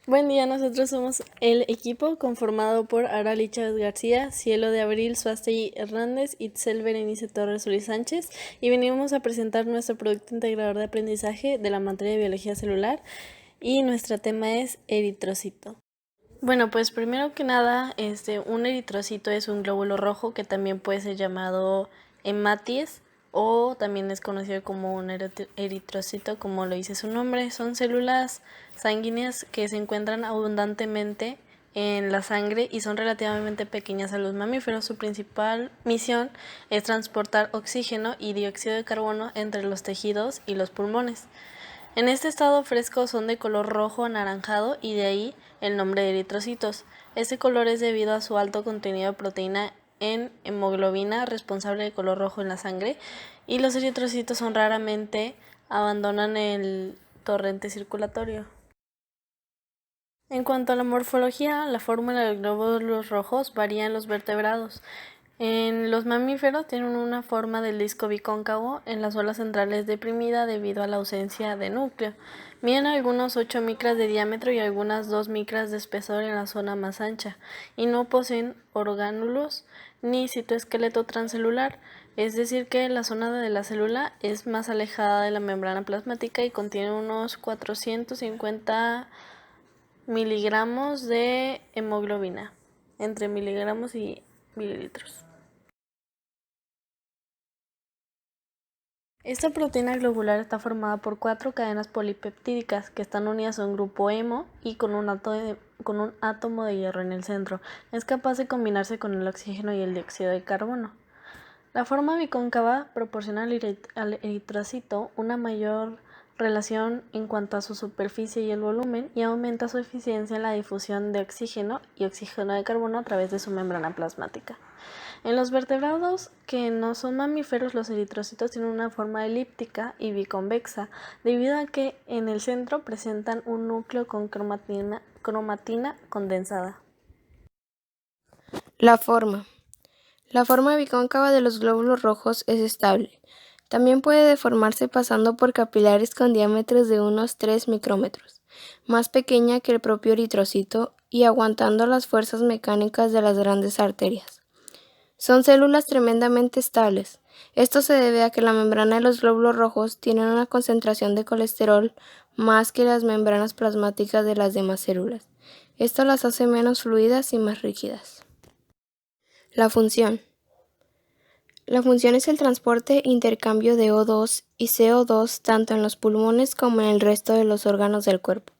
Buen día, nosotros somos el equipo conformado por Arali Chávez García, Cielo de Abril Suástegui Hernández, Itzel Berenice Torres Ruiz Sánchez, y venimos a presentar nuestro producto integrador de aprendizaje de la materia de biología celular, y nuestro tema es eritrocito. Bueno, pues primero que nada, un eritrocito es un glóbulo rojo que también puede ser llamado hematies o también es conocido como un eritrocito, como lo dice su nombre. Son células sanguíneas que se encuentran abundantemente en la sangre y son relativamente pequeñas a los mamíferos. Su principal misión es transportar oxígeno y dióxido de carbono entre los tejidos y los pulmones. En este estado fresco son de color rojo anaranjado y de ahí el nombre de eritrocitos. Este color es debido a su alto contenido de proteína en hemoglobina, responsable de color rojo en la sangre, y los eritrocitos son raramente abandonan el torrente circulatorio. En cuanto a la morfología, la fórmula de los glóbulos rojos varía en los vertebrados. En los mamíferos tienen una forma del disco bicóncavo, en la zona central es deprimida debido a la ausencia de núcleo. Miden algunos 8 micras de diámetro y algunas 2 micras de espesor en la zona más ancha, y no poseen orgánulos ni citoesqueleto transcelular, es decir que la zona de la célula es más alejada de la membrana plasmática y contiene unos 450 miligramos de hemoglobina, entre miligramos y mililitros. Esta proteína globular está formada por 4 cadenas polipeptídicas que están unidas a un grupo hemo y con un átomo de hierro en el centro. Es capaz de combinarse con el oxígeno y el dióxido de carbono. La forma bicóncava proporciona al eritrocito una mayor relación en cuanto a su superficie y el volumen y aumenta su eficiencia en la difusión de oxígeno y oxígeno de carbono a través de su membrana plasmática. En los vertebrados que no son mamíferos, los eritrocitos tienen una forma elíptica y biconvexa, debido a que en el centro presentan un núcleo con cromatina condensada. La forma. La forma bicóncava de los glóbulos rojos es estable. También puede deformarse pasando por capilares con diámetros de unos 3 micrómetros, más pequeña que el propio eritrocito y aguantando las fuerzas mecánicas de las grandes arterias. Son células tremendamente estables. Esto se debe a que la membrana de los glóbulos rojos tiene una concentración de colesterol más que las membranas plasmáticas de las demás células. Esto las hace menos fluidas y más rígidas. La función. La función es el transporte e intercambio de O2 y CO2 tanto en los pulmones como en el resto de los órganos del cuerpo.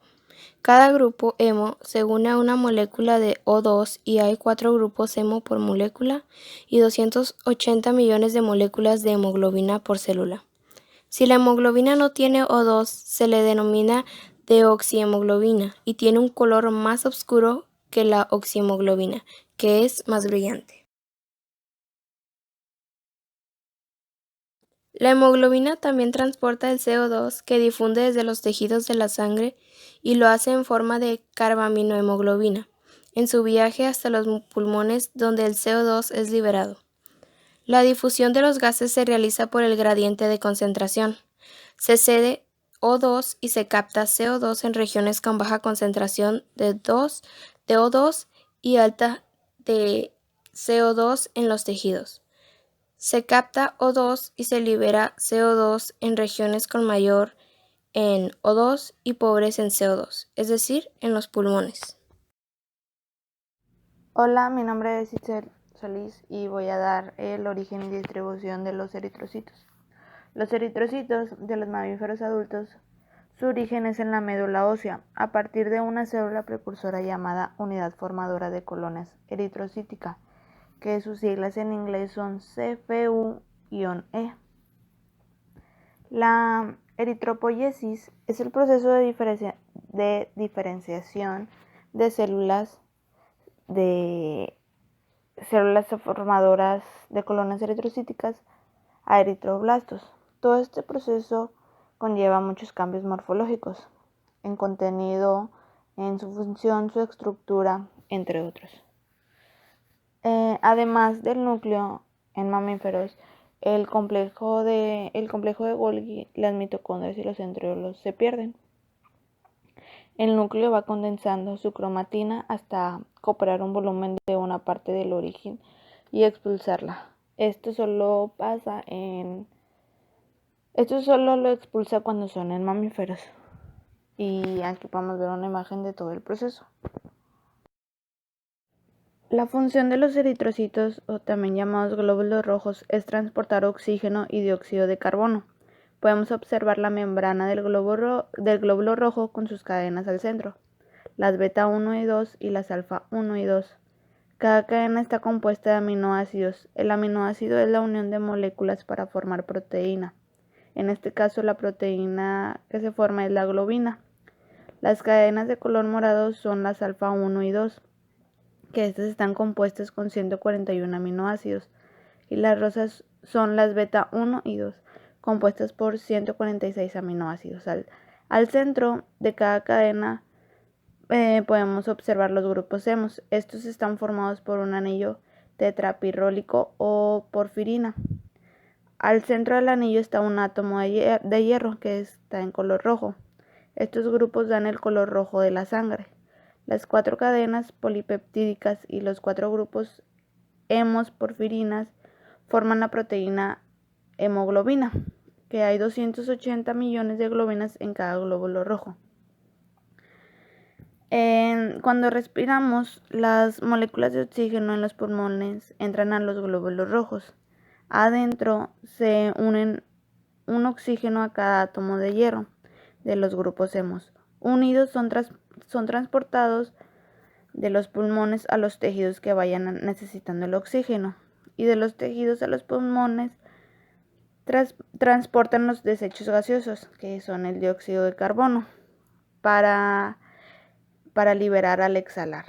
Cada grupo hemo se une a una molécula de O2 y hay 4 grupos hemo por molécula y 280 millones de moléculas de hemoglobina por célula. Si la hemoglobina no tiene O2, se le denomina deoxihemoglobina y tiene un color más oscuro que la oxihemoglobina, que es más brillante. La hemoglobina también transporta el CO2 que difunde desde los tejidos de la sangre y lo hace en forma de carbaminohemoglobina, en su viaje hasta los pulmones donde el CO2 es liberado. La difusión de los gases se realiza por el gradiente de concentración. Se cede O2 y se capta CO2 en regiones con baja concentración de O2 y alta de CO2 en los tejidos. Se capta O2 y se libera CO2 en regiones con mayor en O2 y pobres en CO2, es decir, en los pulmones. Hola, mi nombre es Itzel Solís y voy a dar el origen y distribución de los eritrocitos. Los eritrocitos de los mamíferos adultos, su origen es en la médula ósea, a partir de una célula precursora llamada unidad formadora de colonias eritrocítica, que sus siglas en inglés son CFU-E. La eritropoiesis es el proceso de diferenciación de células formadoras de colonias eritrocíticas a eritroblastos. Todo este proceso conlleva muchos cambios morfológicos en contenido, en su función, su estructura, entre otros. Además del núcleo en mamíferos, el complejo de Golgi, las mitocondrias y los centriolos se pierden. El núcleo va condensando su cromatina hasta cooperar un volumen de una parte del origen y expulsarla. Esto solo lo expulsa cuando son en mamíferos. Y aquí podemos ver una imagen de todo el proceso. La función de los eritrocitos, o también llamados glóbulos rojos, es transportar oxígeno y dióxido de carbono. Podemos observar la membrana del glóbulo rojo con sus cadenas al centro, las beta 1 y 2 y las alfa 1 y 2. Cada cadena está compuesta de aminoácidos. El aminoácido es la unión de moléculas para formar proteína. En este caso, la proteína que se forma es la globina. Las cadenas de color morado son las alfa 1 y 2, que estas están compuestas con 141 aminoácidos, y las rosas son las beta 1 y 2, compuestas por 146 aminoácidos. Al centro de cada cadena podemos observar los grupos hemos. Estos están formados por un anillo tetrapirrólico o porfirina. Al centro del anillo está un átomo de hierro que está en color rojo. Estos grupos dan el color rojo de la sangre. Las 4 cadenas polipeptídicas y los 4 grupos hemos porfirinas forman la proteína hemoglobina, que hay 280 millones de globinas en cada glóbulo rojo. Cuando respiramos, las moléculas de oxígeno en los pulmones entran a los glóbulos rojos. Adentro se unen un oxígeno a cada átomo de hierro de los grupos hemos. Unidos son transportados de los pulmones a los tejidos que vayan necesitando el oxígeno, y de los tejidos a los pulmones transportan los desechos gaseosos, que son el dióxido de carbono, para liberar al exhalar.